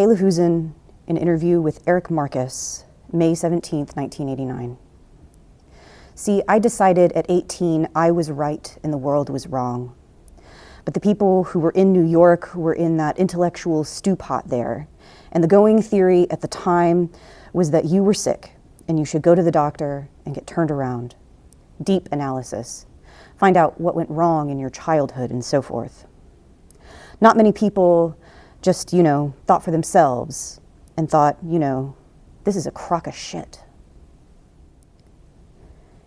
Lahusen, an interview with Eric Marcus, May 17th, 1989. See, I decided at 18 I was right and the world was wrong. But the people who were in New York were in that intellectual stew pot there. And the going theory at the time was that you were sick and you should go to the doctor and get turned around. Deep analysis. Find out what went wrong in your childhood and so forth. Not many people just, thought for themselves and thought, this is a crock of shit.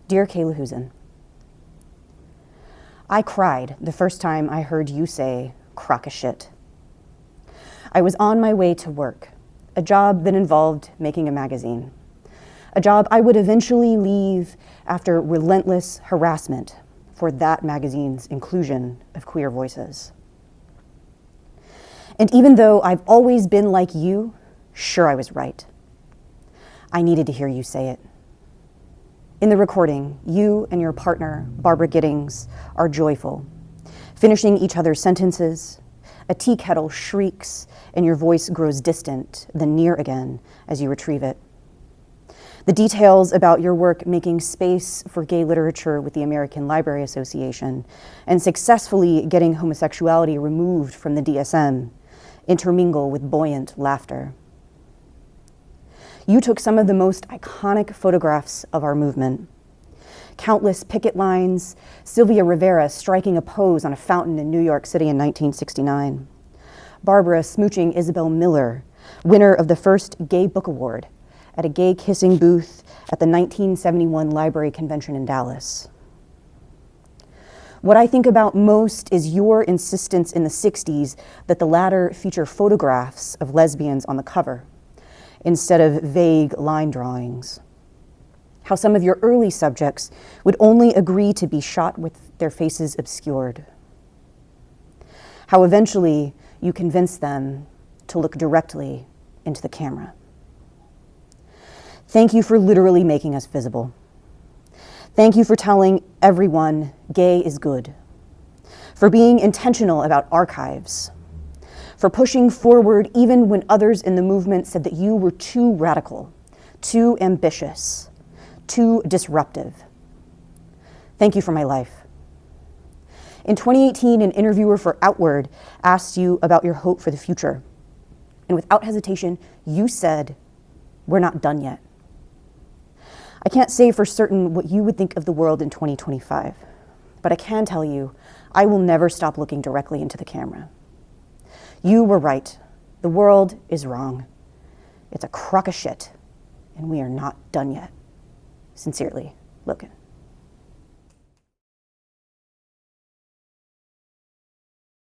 Dear Lahusen, I cried the first time I heard you say crock of shit. I was on my way to work, a job that involved making a magazine, a job I would eventually leave after relentless harassment for that magazine's inclusion of queer voices. And even though I've always been like you, sure I was right. I needed to hear you say it. In the recording, you and your partner, Barbara Giddings, are joyful, finishing each other's sentences. A tea kettle shrieks and your voice grows distant, then near again as you retrieve it. The details about your work making space for gay literature with the American Library Association and successfully getting homosexuality removed from the DSM intermingle with buoyant laughter. You took some of the most iconic photographs of our movement. Countless picket lines, Sylvia Rivera striking a pose on a fountain in New York City in 1969. Barbara smooching Isabel Miller, winner of the first Gay Book Award at a gay kissing booth at the 1971 Library Convention in Dallas. What I think about most is your insistence in the 60s that the latter feature photographs of lesbians on the cover, instead of vague line drawings. How some of your early subjects would only agree to be shot with their faces obscured. How eventually you convinced them to look directly into the camera. Thank you for literally making us visible. Thank you for telling everyone gay is good, for being intentional about archives, for pushing forward even when others in the movement said that you were too radical, too ambitious, too disruptive. Thank you for my life. In 2018, an interviewer for Outward asked you about your hope for the future. And without hesitation, you said, "We're not done yet." I can't say for certain what you would think of the world in 2025, but I can tell you, I will never stop looking directly into the camera. You were right. The world is wrong. It's a crock of shit, and we are not done yet. Sincerely, Logen.